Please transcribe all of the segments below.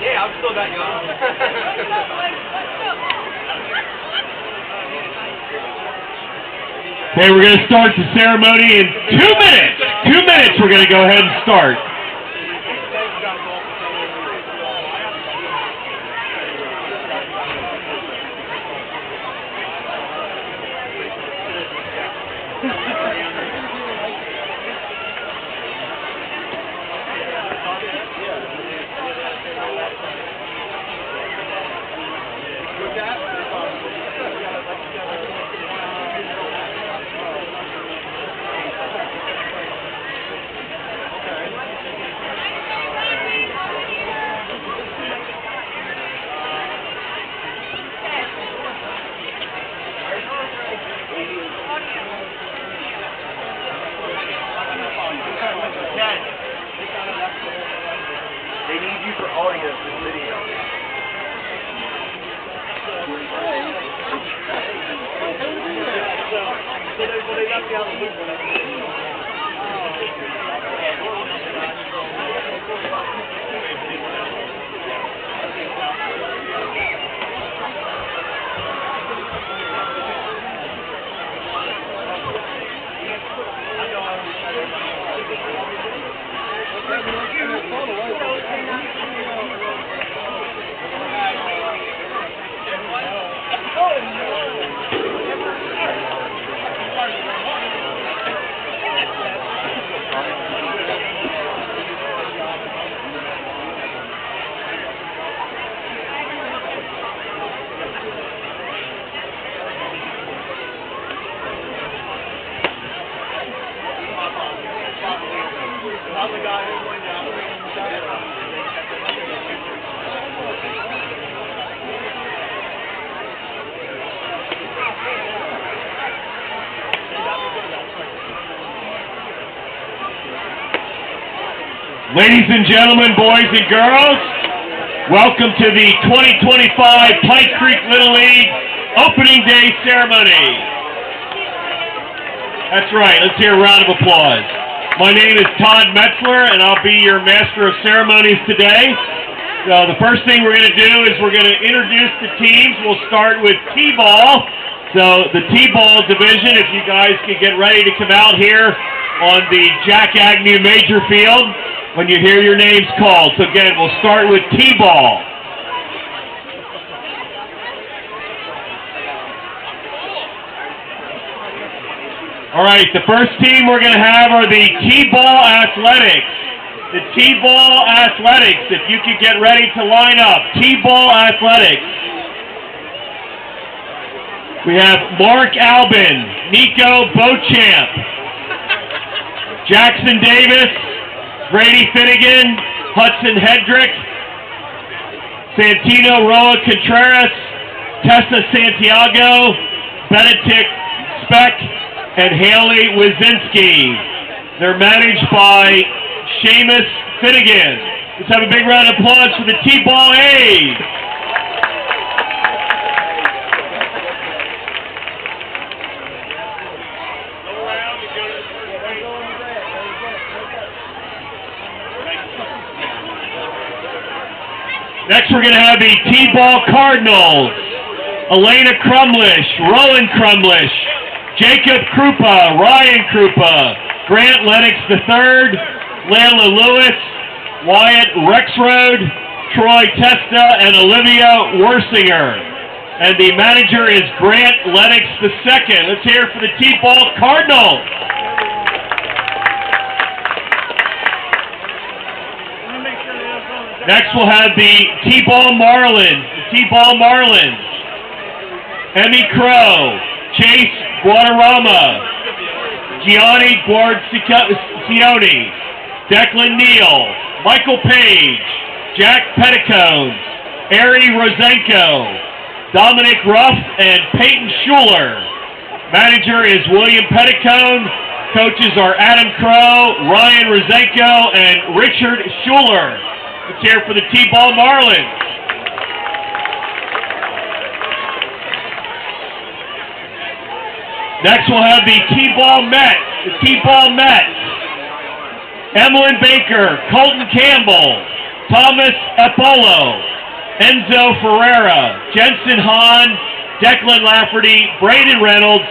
Yeah, I'm still that young. Okay, we're going to start the ceremony in 2 minutes. 2 minutes we're going to go ahead and start. They need you for audio for video. Ladies and gentlemen, boys and girls, welcome to the 2025 Pike Creek Little League Opening Day Ceremony. That's right, let's hear a round of applause. My name is Todd Metzler, and I'll be your Master of Ceremonies today. So the first thing we're going to do is we're going to introduce the teams. We'll start with T-Ball. So the T-Ball division, if you guys could get ready to come out here on the Jack Agnew Major Field when you hear your names called. So again, we'll start with T-Ball. All right, the first team we're going to have are the T-Ball Athletics. The T-Ball Athletics, if you could get ready to line up. T-Ball Athletics. We have Mark Albin, Nico Beauchamp, Jackson Davis, Brady Finnegan, Hudson Hedrick, Santino Roa Contreras, Tessa Santiago, Benedict Speck, and Haley Wazinski. They're managed by Seamus Finnegan. Let's have a big round of applause for the T-Ball A's. Next we're going to have the T-Ball Cardinals. Elena Crumlish, Rowan Crumlish, Jacob Krupa, Ryan Krupa, Grant Lennox III, Layla Lewis, Wyatt Rexroad, Troy Testa, and Olivia Wersinger. And the manager is Grant Lennox II. Let's hear it for the T-Ball Cardinals. Next we'll have the T-Ball Marlins. The T-Ball Marlins. Emmy Crow, Chase Guadarrama, Gianni Guarcione, Declan Neal, Michael Page, Jack Petticones, Ari Rosenko, Dominic Ruff, and Peyton Schuler. Manager is William Petticone. Coaches are Adam Crow, Ryan Rosenko, and Richard Schuler. Let's hear it for the T-Ball Marlins. Next we'll have the T-Ball Mets. The T-Ball Mets. Emlyn Baker, Colton Campbell, Thomas Apollo, Enzo Ferreira, Jensen Hahn, Declan Lafferty, Braden Reynolds,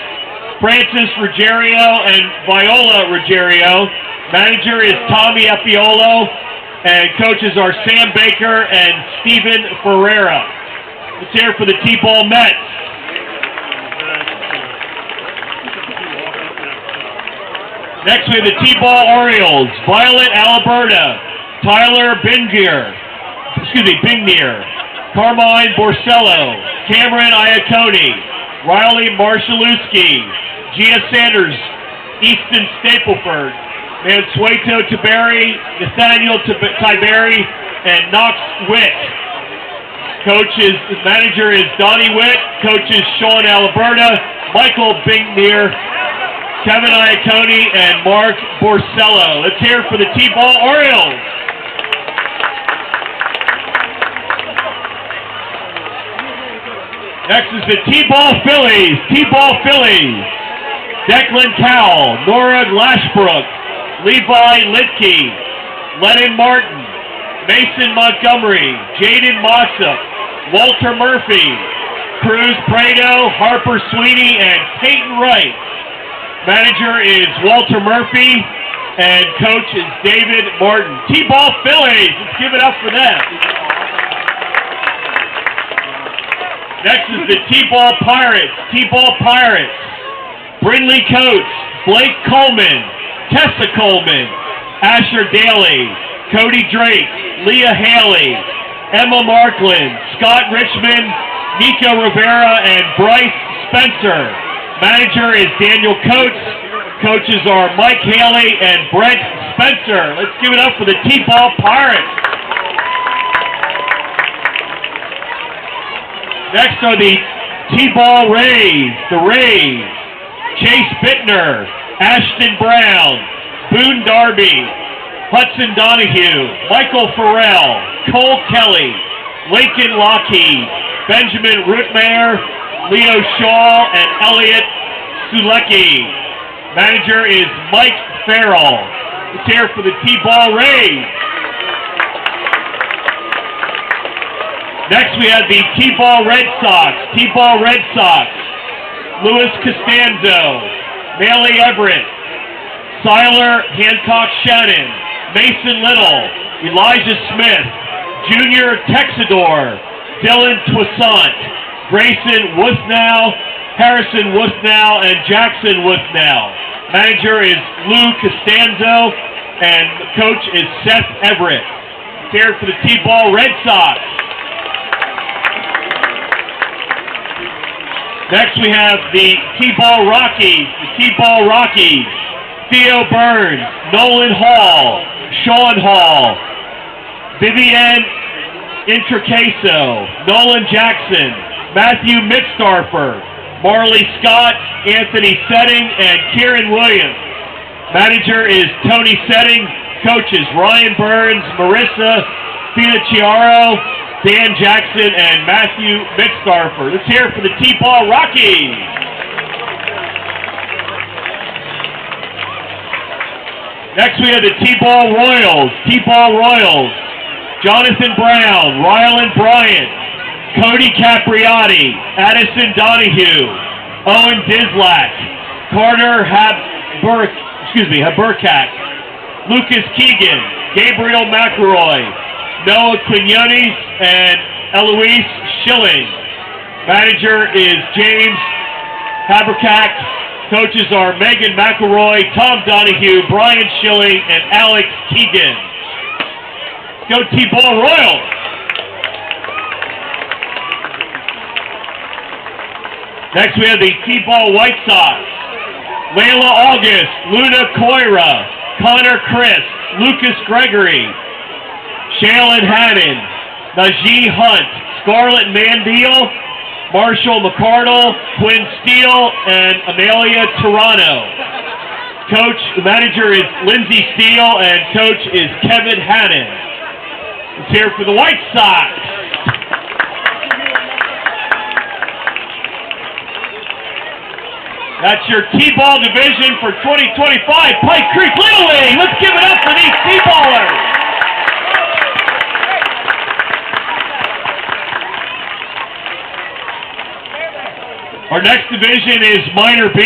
Francis Ruggiero, and Viola Ruggiero. Manager is Tommy Epiolo, and coaches are Sam Baker and Stephen Ferreira. Let's hear for the T-Ball Mets. Next we have the T-Ball Orioles, Violet Alberta, Tyler Bingnier, Carmine Borsello, Cameron Iacone, Riley Marshalewski, Gia Sanders, Easton Stapleford, Mansueto Tiberi, Nathaniel Tiberi, and Knox Witt. Manager is Donnie Witt. Coaches Sean Alberta, Michael Bingnier, Kevin Iacone, and Mark Borsello. Let's hear for the T-Ball Orioles. Next is the T-Ball Phillies. T-Ball Phillies. Declan Cowell, Nora Glashbrook, Levi Litke, Lennon Martin, Mason Montgomery, Jaden Mossop, Walter Murphy, Cruz Prado, Harper Sweeney, and Peyton Wright. Manager is Walter Murphy, and coach is David Martin. T-Ball Phillies, let's give it up for them. Next is the T-Ball Pirates. T-Ball Pirates. Brindley Coates, Blake Coleman, Tessa Coleman, Asher Daly, Cody Drake, Leah Haley, Emma Markland, Scott Richmond, Nico Rivera, and Bryce Spencer. Manager is Daniel Coates. Coaches are Mike Haley and Brent Spencer. Let's give it up for the T-Ball Pirates. Next are the T-Ball Rays. The Rays. Chase Bittner, Ashton Brown, Boone Darby, Hudson Donahue, Michael Farrell, Cole Kelly, Lincoln Lockheed, Benjamin Rootmeyer, Leo Shaw, and Elliot Sulecki. Manager is Mike Farrell. Let's hear for the T-Ball Rays. Next we have the T-Ball Red Sox. T-Ball Red Sox. Louis Costanzo, Maley Everett, Siler Hancock Shannon, Mason Little, Elijah Smith, Junior Texador, Dylan Toussaint, Grayson Wuthnow, Harrison Wuthnow, and Jackson Wuthnow. Manager is Lou Costanzo, and coach is Seth Everett. Here for the T-Ball Red Sox. Next we have the T-Ball Rockies. The T-Ball Rockies. Theo Burns, Nolan Hall, Sean Hall, Vivian Intricaso, Nolan Jackson, Matthew Mitstarfer, Marley Scott, Anthony Setting, and Kieran Williams. Manager is Tony Setting. Coaches Ryan Burns, Marissa Financiaro, Dan Jackson, and Matthew Mitstarfer. Let's hear it for the T-Ball Rockies. Next we have the T-Ball Royals. T-Ball Royals. Jonathan Brown, Rylan Bryant, Cody Capriati, Addison Donahue, Owen Dislak, Carter Haberkak, Lucas Keegan, Gabriel McElroy, Noah Quinones, and Eloise Schilling. Manager is James Haberkak. Coaches are Megan McElroy, Tom Donahue, Brian Schilling, and Alex Keegan. Go T-Ball Royals! Next we have the T-Ball White Sox. Layla August, Luna Coira, Connor Chris, Lucas Gregory, Shaylin Hannon, Najee Hunt, Scarlett Mandeal, Marshall McCardle, Quinn Steele, and Amelia Toronto. The manager is Lindsay Steele, and coach is Kevin Hannon. Let's hear it for the White Sox. That's your T-ball division for 2025 Pike Creek Little League. Let's give it up for these T-ballers. Our next division is Minor B.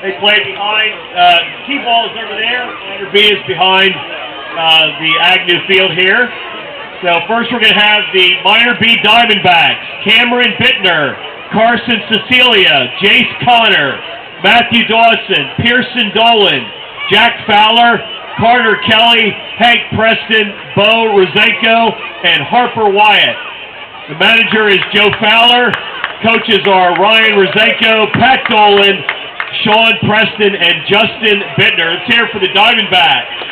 They play behind, T-ball is over there. Minor B is behind the Agnew field here. So first we're going to have the Minor B Diamondbacks. Cameron Bittner, Carson Cecilia, Jace Connor, Matthew Dawson, Pearson Dolan, Jack Fowler, Carter Kelly, Hank Preston, Bo Rosenko, and Harper Wyatt. The manager is Joe Fowler. Coaches are Ryan Rosenko, Pat Dolan, Sean Preston, and Justin Bittner. Let's hear for the Diamondbacks.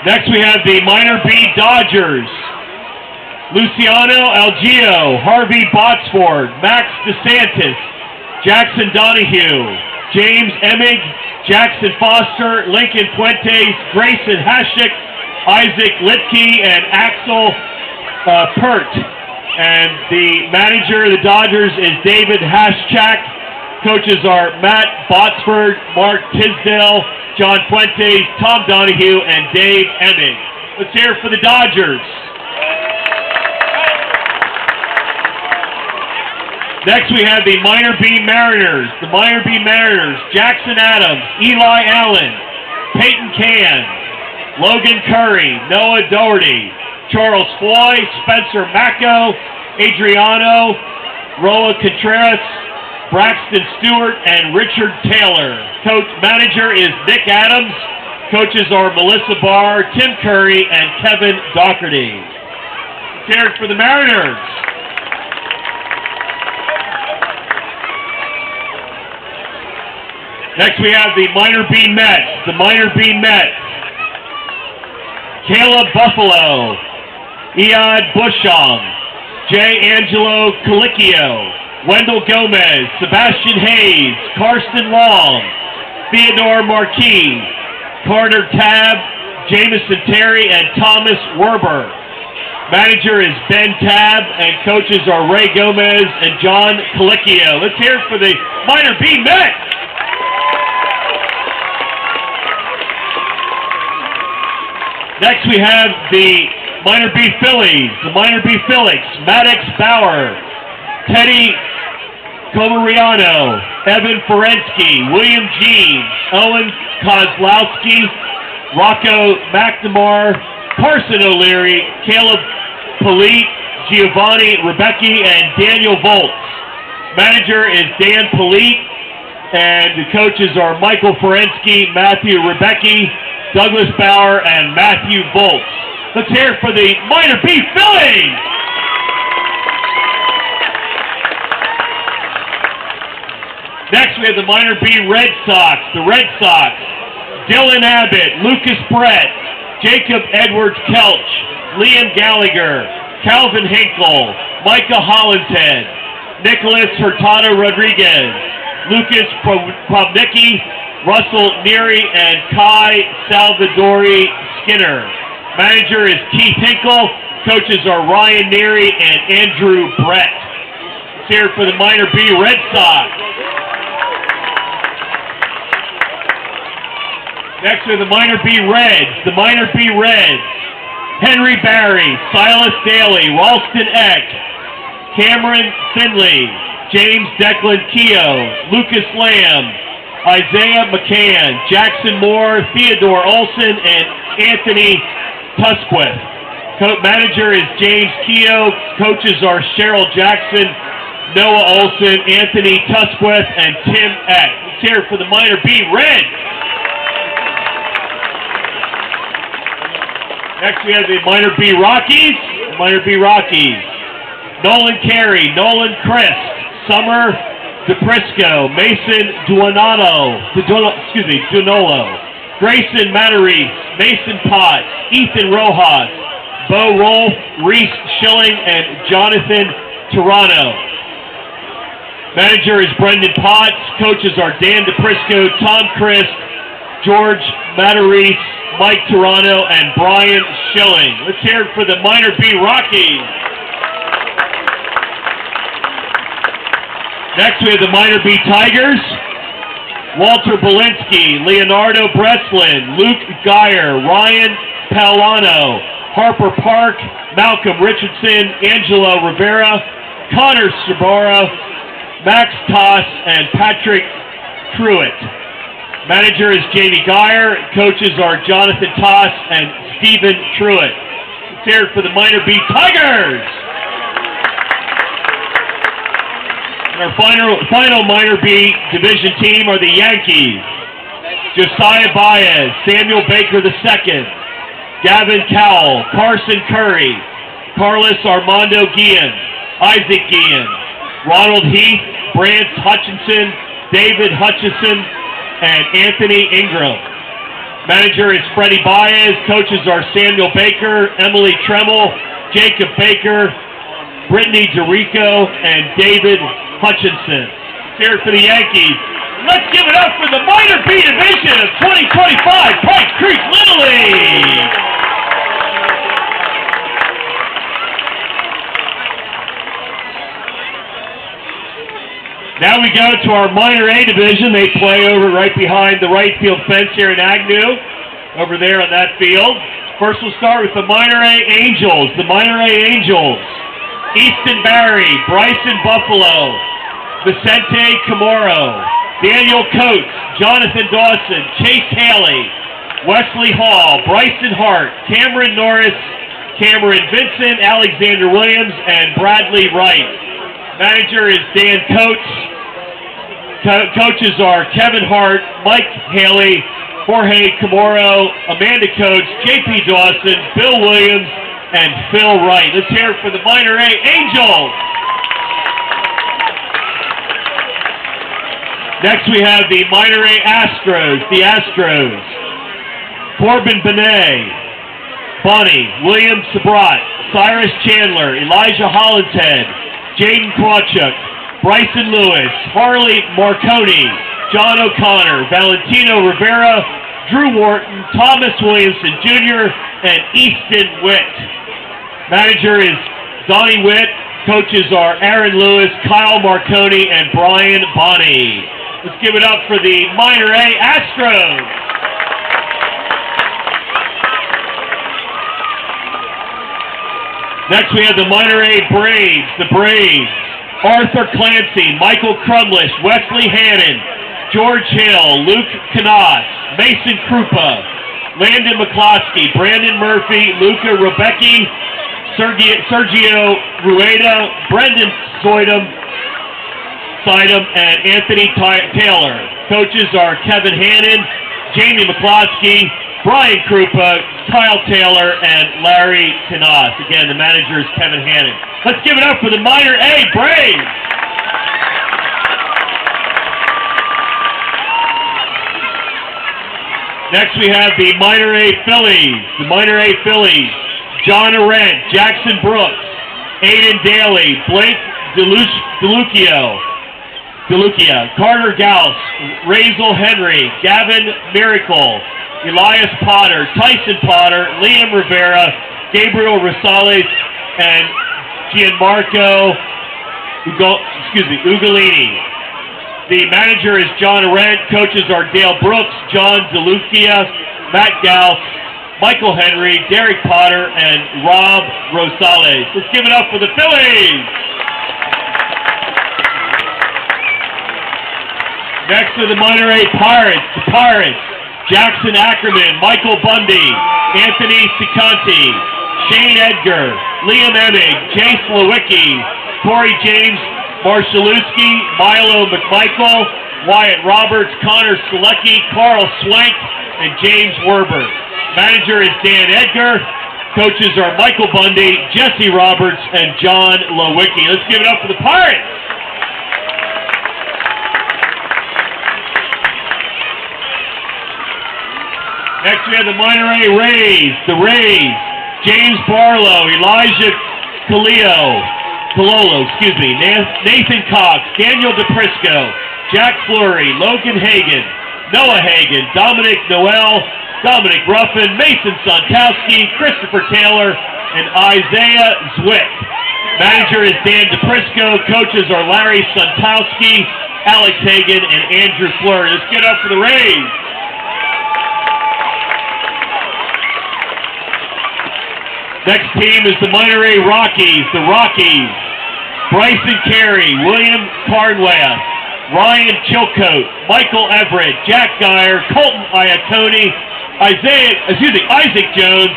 Next we have the Minor B Dodgers. Luciano Algio, Harvey Botsford, Max DeSantis, Jackson Donahue, James Emig, Jackson Foster, Lincoln Fuentes, Grayson Hashik, Isaac Litke, and Axel Pert. And the manager of the Dodgers is David Haschak. Coaches are Matt Botsford, Mark Tisdale, John Fuentes, Tom Donahue, and Dave Emig. Let's hear it for the Dodgers. Next we have the Minor B Mariners. The Minor B Mariners, Jackson Adams, Eli Allen, Peyton Can, Logan Curry, Noah Doherty, Charles Floyd, Spencer Macco, Adriano, Roa Contreras, Braxton Stewart, and Richard Taylor. Manager is Nick Adams. Coaches are Melissa Barr, Tim Curry, and Kevin Doherty. Let's hear it for the Mariners. Next we have the Minor B Mets. The Minor B Mets. Caleb Buffalo, Iad Bushong, J. Angelo Colicchio, Wendell Gomez, Sebastian Hayes, Karsten Long, Theodore Marquis, Carter Tabb, Jamison Terry, and Thomas Werber. Manager is Ben Tabb, and coaches are Ray Gomez and John Colicchio. Let's hear it for the Minor B Mets. Next we have the Minor B Phillies. The Minor B Phillies, Maddox Bauer, Teddy Comariano, Evan Ferensky, William Jean, Owen Kozlowski, Rocco McNamara, Carson O'Leary, Caleb Polite, Giovanni Rebecki, and Daniel Volts. Manager is Dan Polite, and the coaches are Michael Ferensky, Matthew Rebecki, Douglas Bauer, and Matthew Volts. Let's hear it for the Minor B Phillies! Next, we have the Minor B Red Sox. The Red Sox, Dylan Abbott, Lucas Brett, Jacob Edwards Kelch, Liam Gallagher, Calvin Hinkle, Micah Hollinshead, Nicholas Hurtado Rodriguez, Lucas Probnicki, Russell Neary, and Kai Salvadori Skinner. Manager is Keith Hinkle. Coaches are Ryan Neary and Andrew Brett. Let's hear it for the Minor B Red Sox. Next are the Minor B Reds. The Minor B Reds, Henry Barry, Silas Daly, Ralston Eck, Cameron Finley, James Declan Keogh, Lucas Lamb, Isaiah McCann, Jackson Moore, Theodore Olson, and Anthony Tusquith. Manager is James Keogh. Coaches are Cheryl Jackson, Noah Olson, Anthony Tusquith, and Tim Eck. Let's hear it for the Minor B Reds. Next we have the Minor B Rockies. The Minor B Rockies, Nolan Carey, Nolan Christ, Summer DePrisco, Mason Dunolo, Grayson Matarese, Mason Potts, Ethan Rojas, Bo Rolfe, Reese Schilling, and Jonathan Toronto. Manager is Brendan Potts. Coaches are Dan DePrisco, Tom Christ, George Matarese, Mike Toronto, and Brian Schilling. Let's hear it for the Minor B Rockies. Next we have the Minor B Tigers. Walter Belinsky, Leonardo Breslin, Luke Geyer, Ryan Palano, Harper Park, Malcolm Richardson, Angelo Rivera, Connor Sabora, Max Toss, and Patrick Truitt. Manager is Jamie Geyer. Coaches are Jonathan Toss and Stephen Truitt. Let's hear it for the Minor B Tigers. And our final Minor B division team are the Yankees. Josiah Baez, Samuel Baker II, Gavin Cowell, Carson Curry, Carlos Armando Guillen, Isaac Guillen, Ronald Heath, Brant Hutchinson, David Hutchison, and Anthony Ingram. Manager is Freddie Baez. Coaches are Samuel Baker, Emily Tremmel, Jacob Baker, Brittany DeRico, and David Hutchinson. Here for the Yankees. Let's give it up for the Minor B Division of 2025 Pike Creek Little League. Now we go to our Minor A Division. They play over right behind the right field fence here in Agnew, over there on that field. First we'll start with the Minor A Angels. The Minor A Angels. Easton Barry, Bryson Buffalo, Vicente Camoro, Daniel Coates, Jonathan Dawson, Chase Haley, Wesley Hall, Bryson Hart, Cameron Norris, Cameron Vincent, Alexander Williams, and Bradley Wright. Manager is Dan Coates. Coaches are Kevin Hart, Mike Haley, Jorge Camoro, Amanda Coates, J.P. Dawson, Bill Williams, and Phil Wright. Let's hear it for the Minor A Angels. Next we have the Minor A Astros. The Astros. Corbin Benet, Bonnie, William Sabrat, Cyrus Chandler, Elijah Hollinshead, Jaden Krawchuk, Bryson Lewis, Harley Marconi, John O'Connor, Valentino Rivera, Drew Wharton, Thomas Williamson Jr., and Easton Witt. Manager is Donnie Witt. Coaches are Aaron Lewis, Kyle Marconi, and Brian Bonney. Let's give it up for the Minor A Astros. Next we have the Minor A Braves. The Braves. Arthur Clancy, Michael Crumlish, Wesley Hannon, George Hill, Luke Knaus, Mason Krupa, Landon McCloskey, Brandon Murphy, Luca Rebecki, Sergio Rueda, Brendan Sidum, and Anthony Taylor. Coaches are Kevin Hannon, Jamie McCloskey, Brian Krupa, Kyle Taylor, and Larry Knaus. Again, the manager is Kevin Hannon. Let's give it up for the Minor A Braves. Next we have the Minor A Phillies. The Minor A Phillies. John Arendt, Jackson Brooks, Aiden Daly, Blake DeLucia, Carter Gauss, Razel Henry, Gavin Miracle, Elias Potter, Tyson Potter, Liam Rivera, Gabriel Rosales, and Gianmarco Ugolini. The manager is John Arendt. Coaches are Dale Brooks, John DeLucia, Matt Gauss, Michael Henry, Derek Potter, and Rob Rosales. Let's give it up for the Phillies. Next are the Minor A Pirates. The Pirates. Jackson Ackerman, Michael Bundy, Anthony Cicanti, Shane Edgar, Liam Emig, Jace Lewicki, Corey James Marshalewski, Milo McMichael, Wyatt Roberts, Connor Selecki, Carl Swank, and James Werber. Manager is Dan Edgar. Coaches are Michael Bundy, Jesse Roberts, and John Lewicki. Let's give it up for the Pirates. Next we have the Minor A Rays. The Rays. James Barlow, Elijah Cololo, Nathan Cox, Daniel DePrisco, Jack Fleury, Logan Hagan, Noah Hagan, Dominic Noel, Dominic Ruffin, Mason Sontowski, Christopher Taylor, and Isaiah Zwick. Manager is Dan DePrisco. Coaches are Larry Suntowski, Alex Hagan, and Andrew Fleur. Let's get up for the Rays. Next team is the Minor A Rockies. The Rockies. Bryson Carey, William Carnwath, Ryan Chilcote, Michael Everett, Jack Geyer, Colton Iacone, Isaac Jones,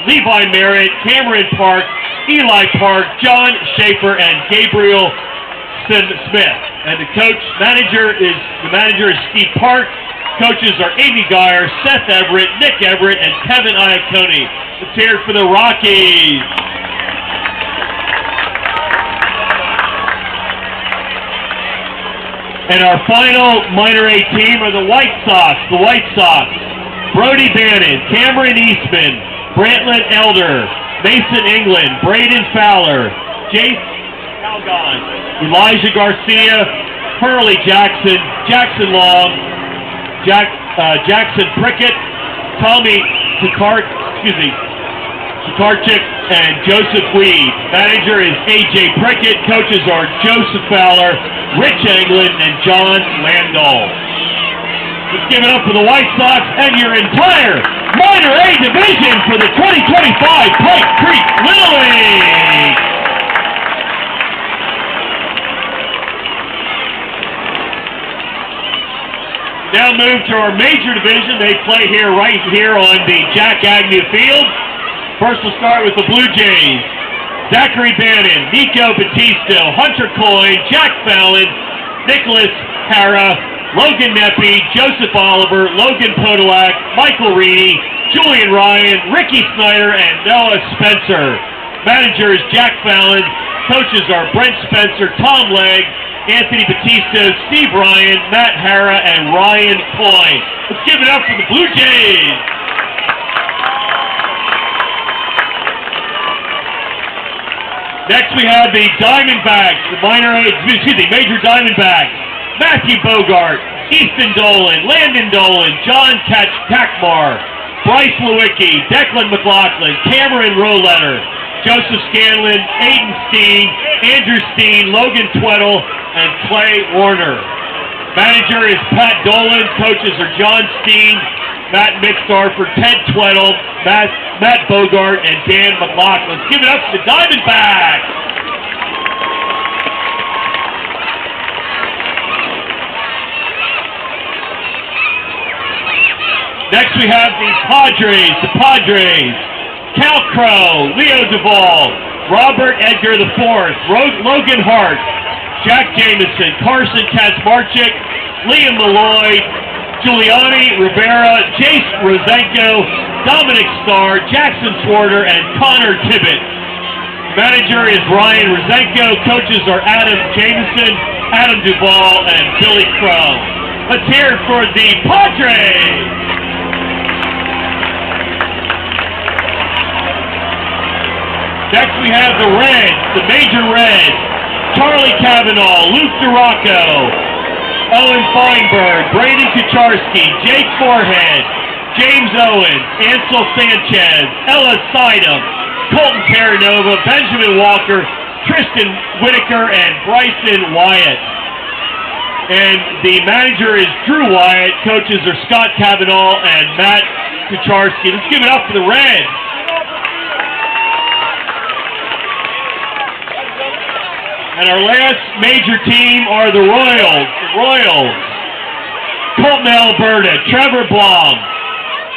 Levi Merritt, Cameron Park, Eli Park, John Schaefer, and Gabriel Smith. And the manager is Steve Park. Coaches are Amy Geyer, Seth Everett, Nick Everett, and Kevin Iacone. Let's hear it for the Rockies. And our final minor A team are the White Sox. The White Sox. Brody Bannon, Cameron Eastman, Brantlin Elder, Mason England, Braden Fowler, Jason Calgon, Elijah Garcia, Hurley Jackson, Jackson Long, Jackson Prickett, Tommy Tukarchik, and Joseph Weed. Manager is A.J. Prickett. Coaches are Joseph Fowler, Rich England, and John Landau. Let's give it up for the White Sox and your entire Minor A division for the 2025 Pike Creek Little League. Now move to our major division. They play right here on the Jack Agnew Field. First we'll start with the Blue Jays. Zachary Bannon, Nico Batista, Hunter Coyne, Jack Fallon, Nicholas Hara, Logan Neppy, Joseph Oliver, Logan Podolak, Michael Reedy, Julian Ryan, Ricky Snyder, and Noah Spencer. Manager is Jack Fallon. Coaches are Brent Spencer, Tom Legg, Anthony Batista, Steve Ryan, Matt Hara, and Ryan Coyne. Let's give it up for the Blue Jays. Next we have the Diamondbacks, the Major Diamondbacks. Matthew Bogart, Easton Dolan, Landon Dolan, John Takmar, Bryce Lewicki, Declan McLaughlin, Cameron Roletter, Joseph Scanlon, Aiden Steen, Andrew Steen, Logan Tweddle, and Clay Warner. Manager is Pat Dolan. Coaches are John Steen, Matt Mixdorfer, Ted Tweddle, Matt Bogart, and Dan McLaughlin. Let's give it up to the Diamondbacks. Next we have the Padres. The Padres. Cal Crow, Leo Duvall, Robert Edgar IV, Logan Hart, Jack Jameson, Carson Kaczmarczyk, Liam Malloy, Giuliani Rivera, Jace Rosenko, Dominic Starr, Jackson Swarter, and Connor Tibbett. Manager is Ryan Rosenko. Coaches are Adam Jameson, Adam Duvall, and Billy Crow. Let's hear it for the Padres. Next we have the Reds, the Major Reds. Charlie Cavanaugh, Luke Duraco, Owen Feinberg, Brandon Kucharski, Jake Forehead, James Owens, Ansel Sanchez, Ella Seidem, Colton Terranova, Benjamin Walker, Tristan Whitaker, and Bryson Wyatt. And the manager is Drew Wyatt. Coaches are Scott Cavanaugh and Matt Kucharski. Let's give it up for the Reds. And our last major team are the Royals. The Royals. Colton, Alberta, Trevor Blom,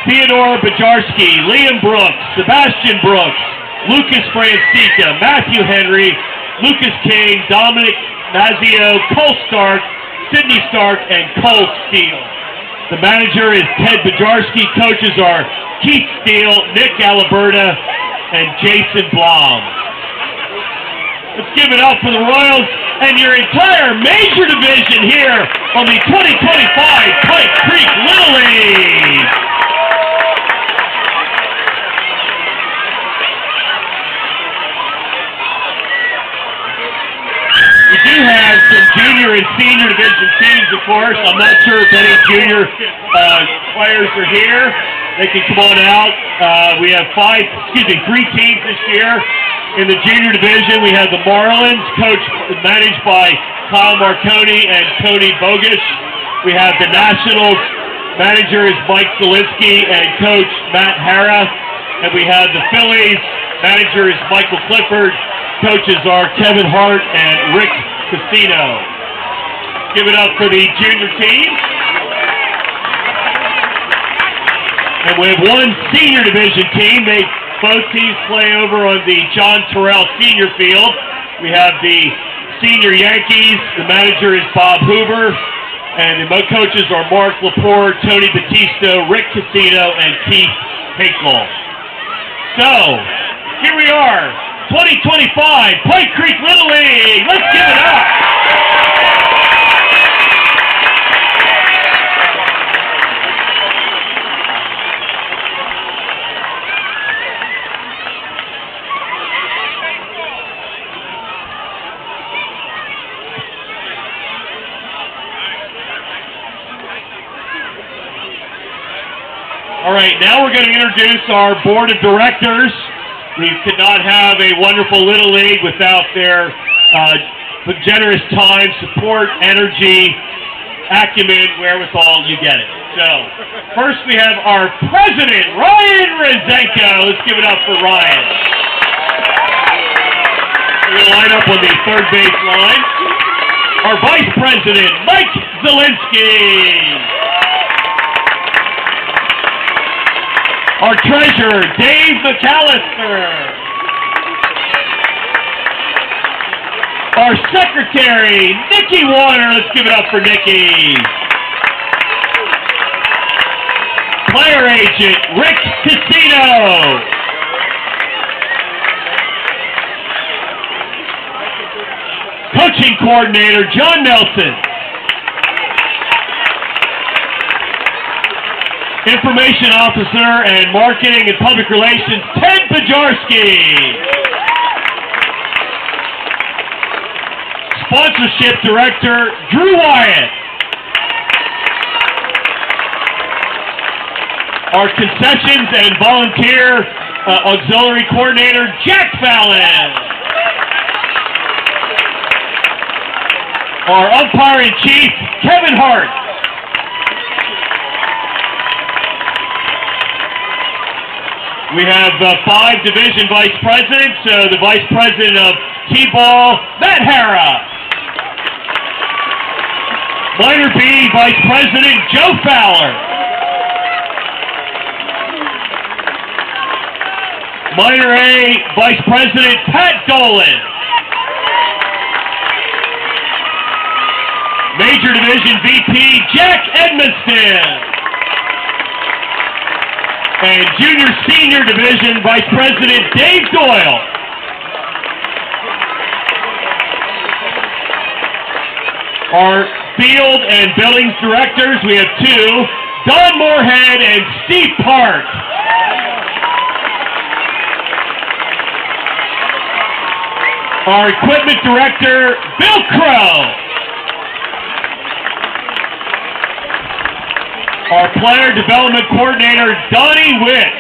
Theodore Bajarski, Liam Brooks, Sebastian Brooks, Lucas Francica, Matthew Henry, Lucas King, Dominic Mazzio, Cole Stark, Sidney Stark, and Cole Steele. The manager is Ted Bajarski. Coaches are Keith Steele, Nick Alberta, and Jason Blom. Let's give it up for the Royals and your entire major division here on the 2025 Pike Creek Little League. We do have some junior and senior division teams, of course. I'm not sure if any junior players are here. They can come on out. We have three teams this year. In the junior division, we have the Marlins, managed by Kyle Marconi and Cody Bogus. We have the Nationals, manager is Mike Zielinski and coach Matt Hara. And we have the Phillies, manager is Michael Clifford. Coaches are Kevin Hart and Rick Casino. Give it up for the junior team. And we have one senior division team. Both teams play over on the John Terrell Senior Field. We have the senior Yankees. The manager is Bob Hoover. And the coaches are Mark Lepore, Tony Batista, Rick Casino, and Keith Hinkle. So, here we are, 2025, Pike Creek Little League. Let's give it up. All right, now we're going to introduce our board of directors. We could not have a wonderful Little League without their generous time, support, energy, acumen, wherewithal, you get it. So, first we have our president, Ryan Rosenko. Let's give it up for Ryan. We're going to line up on the third base line. Our vice president, Mike Zielinski. Our treasurer, Dave McAllister. Our secretary, Nikki Warner. Let's give it up for Nikki. Player agent, Rick Casino. Coaching coordinator, John Nelson. Information Officer and Marketing and Public Relations, Ted Bajarski. Sponsorship Director, Drew Wyatt. Our Concessions and Volunteer Auxiliary Coordinator, Jack Fallon. Our Umpire-in-Chief, Kevin Hart. We have 5 division vice presidents. The vice president of T-ball, Matt Hara. Minor B, vice president, Joe Fowler. Minor A, vice president, Pat Dolan. Major division VP, Jack Edmonston. And Junior Senior Division Vice President Dave Doyle. Our Field and Billings Directors, we have 2, Don Moorhead and Steve Park. Our Equipment Director, Bill Crow. Our Player Development Coordinator, Donnie Witt.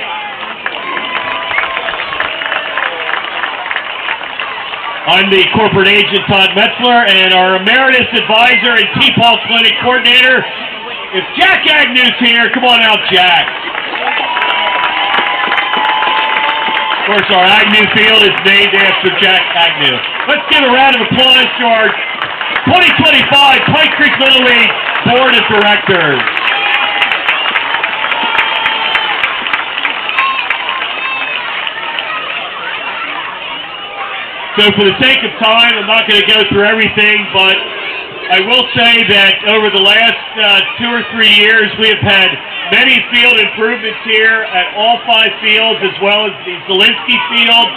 I'm the Corporate Agent, Todd Metzler, and our Emeritus Advisor and T-Ball Clinic Coordinator, if Jack Agnew's here, come on out, Jack. Of course, our Agnew Field is named after Jack Agnew. Let's give a round of applause to our 2025 Pike Creek Little League Board of Directors. So for the sake of time, I'm not going to go through everything, but I will say that over the last 2 or 3 years, we have had many field improvements here at all 5 fields, as well as the Zielinski Field,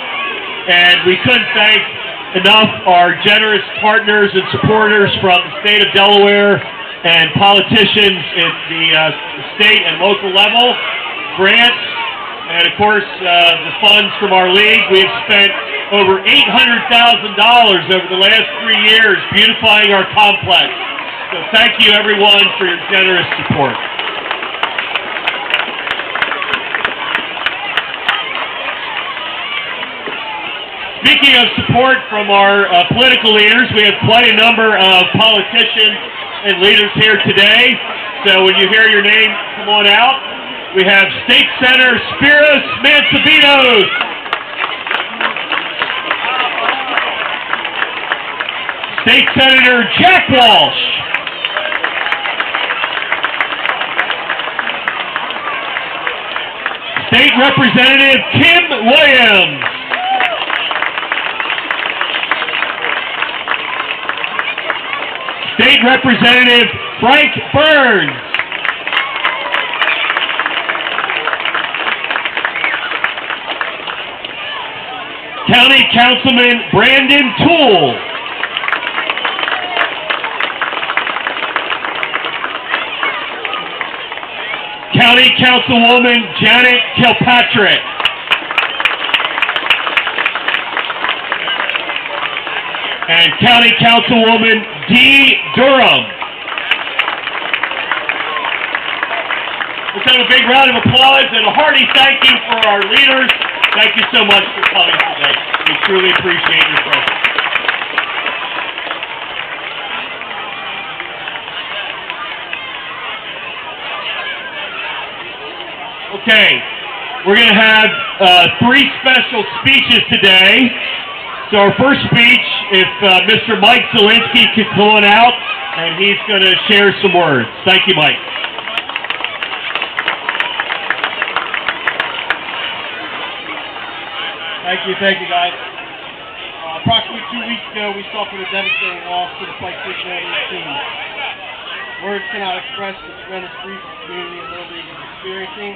and we couldn't thank enough our generous partners and supporters from the state of Delaware and politicians at the state and local level, grants, and of course the funds from our league. We have spent over $800,000 over the last 3 years beautifying our complex. So thank you everyone for your generous support. Speaking of support from our political leaders, we have quite a number of politicians and leaders here today. So when you hear your name, come on out. We have State Senator Spiros Mansavinos. State Senator Jack Walsh. State Representative Kim Williams. State Representative Frank Burns. County Councilman Brandon Toole. County Councilwoman Janet Kilpatrick. And County Councilwoman Dee Durham. Let's have a big round of applause and a hearty thank you for our leaders. Thank you so much for coming today. We truly appreciate your presence. Okay, we're going to have 3 special speeches today. So our first speech, if Mr. Mike Zielinski could come on out, and he's going to share some words. Thank you, Mike. Thank you, guys. Approximately 2 weeks ago, we suffered a devastating loss to the Pike Creek Little League team. Words cannot express the tremendous grief the community of Little League is experiencing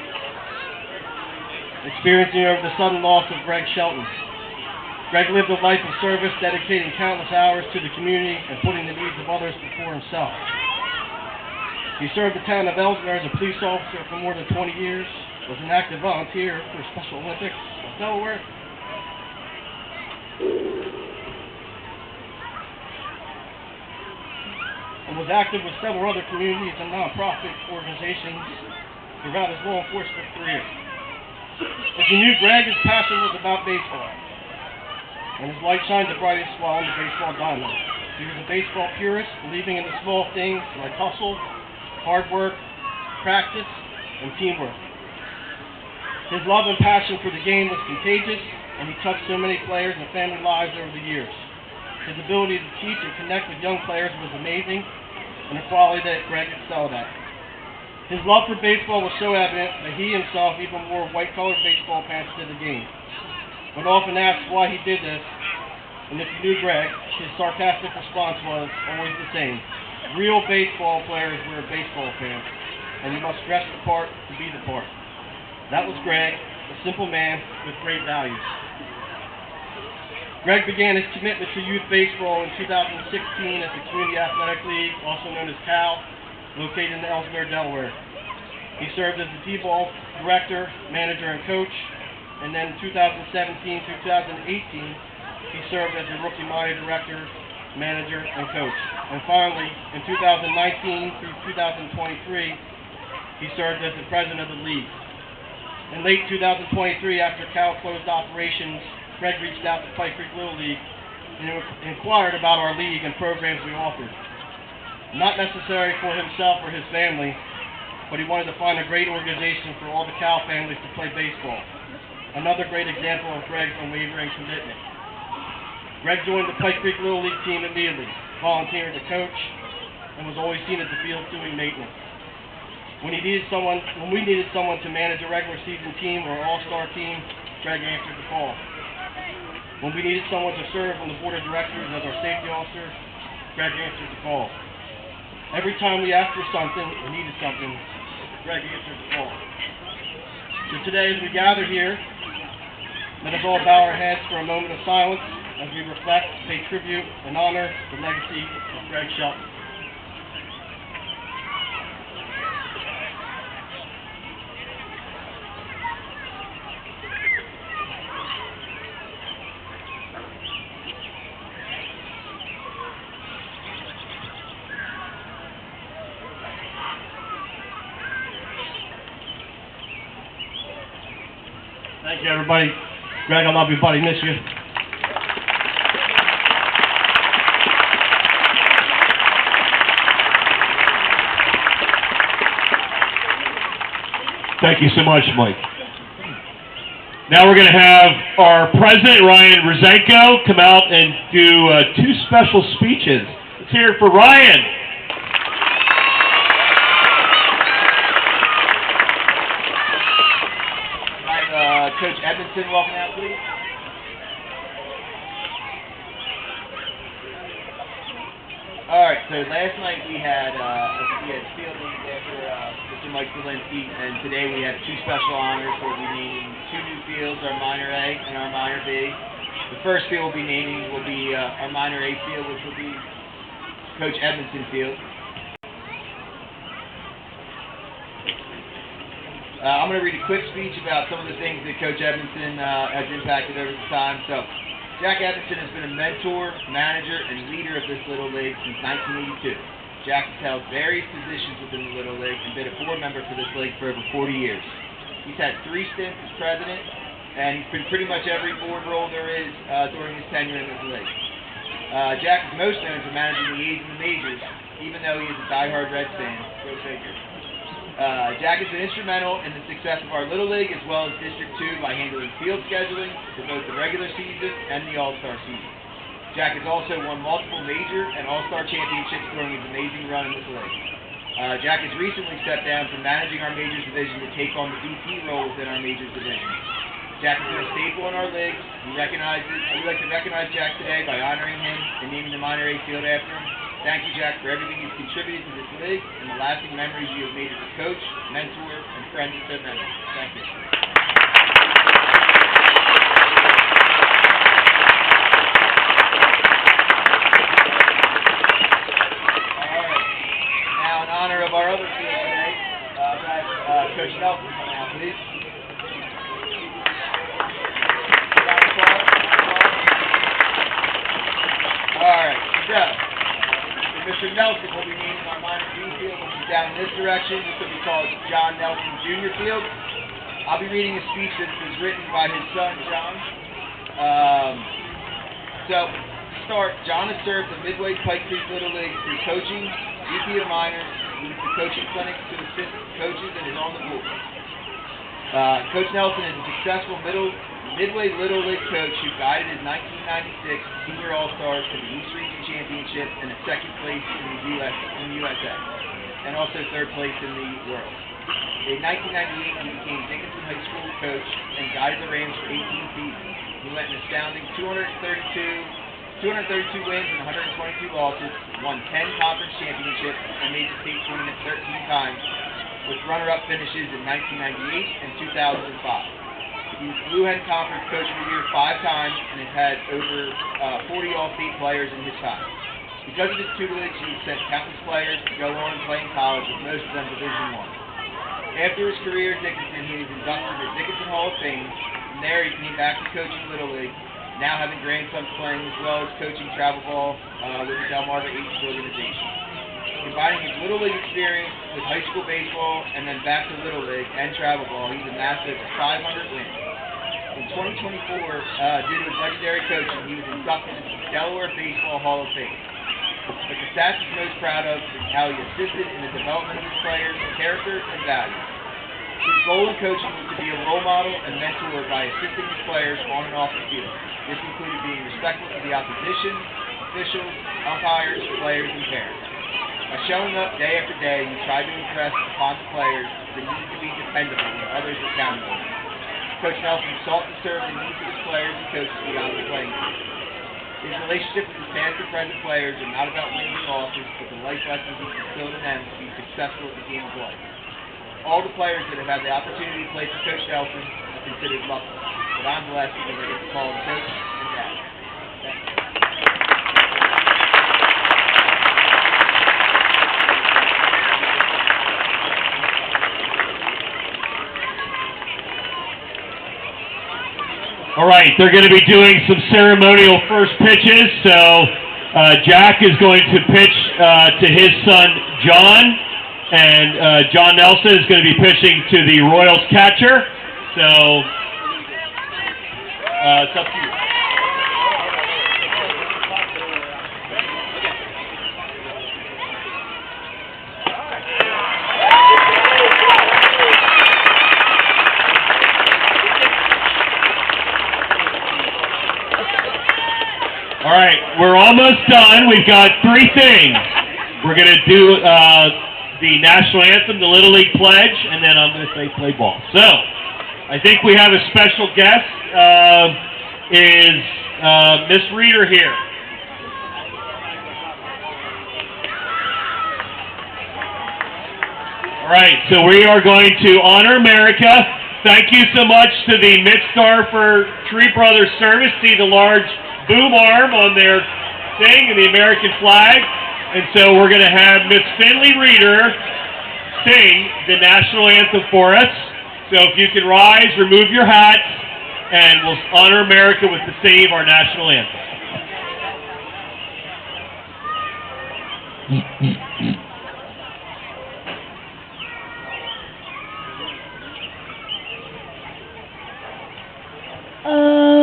over the sudden loss of Greg Shelton. Greg lived a life of service, dedicating countless hours to the community and putting the needs of others before himself. He served the town of Ellesmere as a police officer for more than 20 years, was an active volunteer for Special Olympics of Delaware, and was active with several other communities and nonprofit organizations throughout his law enforcement career. If you knew Greg, his passion was about baseball, and his light shined the brightest while on the baseball diamond. He was a baseball purist, believing in the small things like hustle, hard work, practice, and teamwork. His love and passion for the game was contagious, and he touched so many players and family lives over the years. His ability to teach and connect with young players was amazing, and a quality that Greg excelled at. His love for baseball was so evident that he himself even wore white-colored baseball pants to the game. When often asked why he did this, and if you knew Greg, his sarcastic response was always the same. Real baseball players wear baseball pants, and you must dress the part to be the part. That was Greg, a simple man with great values. Greg began his commitment to youth baseball in 2016 at the Community Athletic League, also known as CAL, located in Ellesmere, Delaware. He served as the T-ball director, manager, and coach, and then 2017 through 2018, he served as the rookie minor director, manager, and coach. And finally, in 2019 through 2023, he served as the president of the league. In late 2023, after Cal closed operations, Greg reached out to Pike Creek Little League and inquired about our league and programs we offered. Not necessary for himself or his family, but he wanted to find a great organization for all the Cal families to play baseball. Another great example of Greg's unwavering commitment. Greg joined the Pike Creek Little League team immediately, volunteered to coach, and was always seen at the field doing maintenance. When we needed someone to manage a regular season team or all-star team, Greg answered the call. When we needed someone to serve on the board of directors as our safety officer, Greg answered the call. Every time we asked for something or needed something, Greg answered the call. So today, as we gather here, let us all bow our heads for a moment of silence as we reflect, pay tribute, and honor the legacy of Greg Shelton. Thank you, everybody. Greg, I love you, buddy. Miss you. Thank you so much, Mike. Now we're going to have our president, Ryan Rosenko, come out and do 2 special speeches. Let's hear it for Ryan. Coach Edmondson, walking out, please. All right, so last night we had field meetings after Mr. Mike Zielinski, and today we have 2 special honors. We'll be naming 2 new fields, our minor A and our minor B. The first field we'll be naming will be our minor A field, which will be Coach Edmondson Field. I'm going to read a quick speech about some of the things that Coach Edmondson has impacted over the time. So, Jack Edmondson has been a mentor, manager, and leader of this Little League since 1982. Jack has held various positions within the Little League and been a board member for this league for over 40 years. He's had 3 stints as president, and he's been pretty much every board role there is during his tenure in this league. Jack is most known for managing the A's and the majors, even though he is a diehard Reds fan. Go figure. Jack has been instrumental in the success of our Little League as well as District 2 by handling field scheduling for both the regular season and the All-Star season. Jack has also won multiple major and All-Star championships during his amazing run in this league. Jack has recently stepped down from managing our majors division to take on the VP role within our majors division. Jack has been a staple in our league. We'd like to recognize Jack today by honoring him and naming the minor A field after him. Thank you, Jack, for everything you've contributed to this league and the lasting memories you have made as a coach, mentor, and friend to so many. Thank you. All right. Now, in honor of our other field today, Coach Nelson come out, please. All right, so Mr. Nelson will be naming our minor B field, which is down in this direction. This will be called John Nelson Jr. Field. I'll be reading a speech that was written by his son, John. So, to start, John has served the Midway Pike Creek Little League through coaching, VP of minors, leads the coaching clinics to assist coaches, and is on the board. Coach Nelson is a successful Midway Little League coach who guided his 1996 Senior All-Stars to the East Region Championship and a 2nd place in the USA, and also 3rd place in the world. In 1998, he became Dickinson High School coach and guided the Rams for 18 seasons. He led an astounding 232 wins and 122 losses, won 10 conference championships, and made the state tournament 13 times, with runner-up finishes in 1998 and 2005. He was Blue Hen Conference Coach of the Year 5 times and has had over 40 All-State players in his time. Because of his tutelage, he has sent countless players to go on and play in college, with most of them Division I. After his career at Dickinson, he was inducted into the Dickinson Hall of Fame. From there, he came back to coaching Little League, now having grandsons playing as well as coaching travel ball with the Delmarva Aces organization. Combining his Little League experience with high school baseball and then back to Little League and travel ball, he's amassed over 500 wins. In 2024, due to his legendary coaching, he was inducted into the Delaware Baseball Hall of Fame. But the stats he's most proud of is how he assisted in the development of his players' character and values. His goal in coaching was to be a role model and mentor by assisting his players on and off the field. This included being respectful to the opposition, officials, umpires, players, and parents. By showing up day after day, he tried to impress upon the players the need to be dependable when others were counting on him. Coach Nelson sought to serve the needs of his players and coaches beyond the playing field. His relationship with his past and present players are not about wins and losses, but the life lessons he's instilled in them to be successful at the game of life. All the players that have had the opportunity to play for Coach Nelson are considered lucky, but I'm blessed because I get to call him Coach and Dad. Thank you. All right, they're going to be doing some ceremonial first pitches. So Jack is going to pitch to his son, John, and John Nelson is going to be pitching to the Royals catcher. So it's up to you. All right, we're almost done. We've got 3 things. We're going to do the national anthem, the Little League pledge, and then I'm going to say play ball. So, I think we have a special guest. Is Miss Reeder here? All right, so we are going to honor America. Thank you so much to the Midstar for Tree Brothers service. See the large boom arm on their thing and the American flag. And so we're going to have Miss Finley Reeder sing the national anthem for us. So if you can rise, remove your hats, and we'll honor America with the singing of our national anthem. Oh,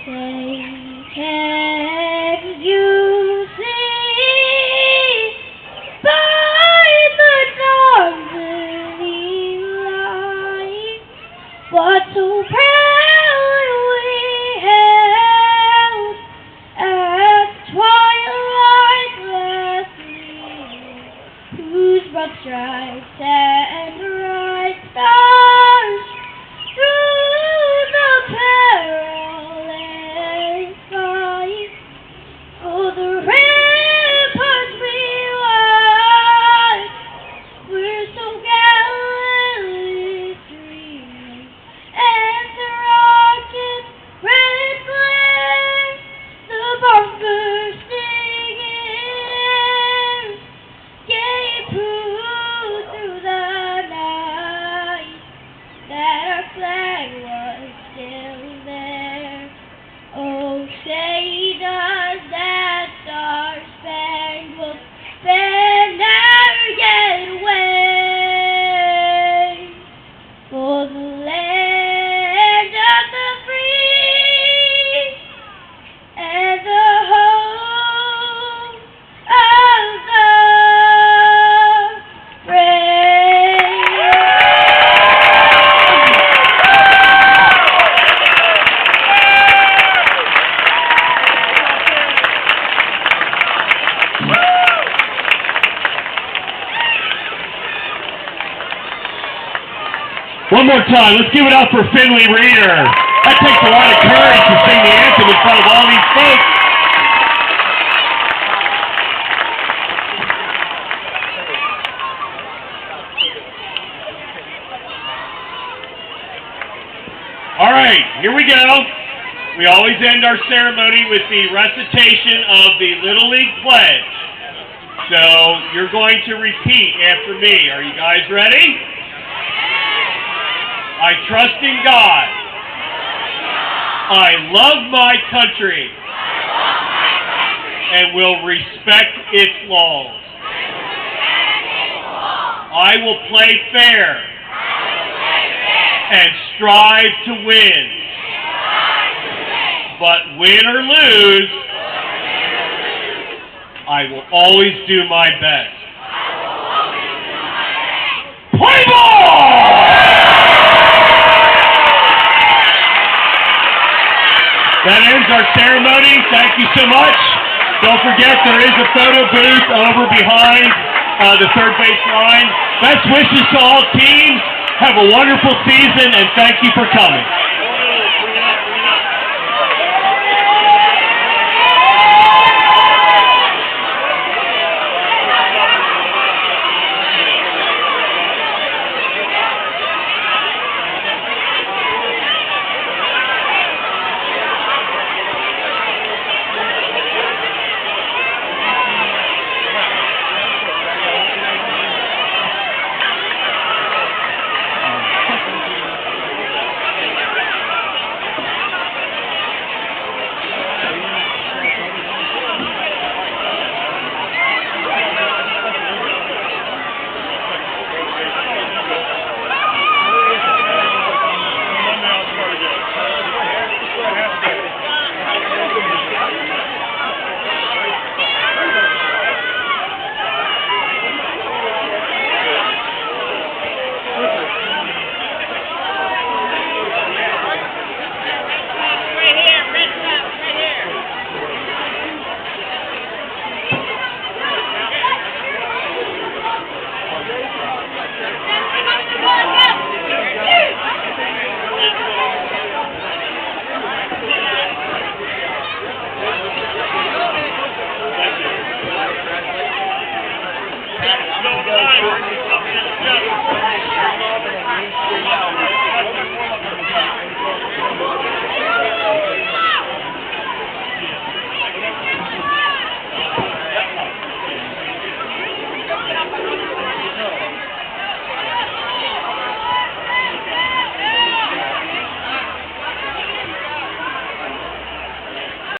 say, can you see by the dawn's early light what so proudly we held as twilight last evening, whose broad stripes and bright stars through the perilous fight, oh, the ramparts we watched were so gallantly streaming, and the rocket's red glare, the bombs bursting in, gave proof through the night that our flag was still there. Oh, say does that star-spangled banner yet wave for the land of the free and the home of the brave? One more time, let's give it up for Finley Reeder. That takes a lot of courage to sing the anthem in front of all these folks. All right, here we go. We always end our ceremony with the recitation of the Little League pledge. So you're going to repeat after me. Are you guys ready? I trust in God. I love my country and will respect its laws. I will play fair and strive to win. But win or lose, I will always do my best. Play ball! That ends our ceremony. Thank you so much. Don't forget, there is a photo booth over behind the third base line. Best wishes to all teams. Have a wonderful season, and thank you for coming. go.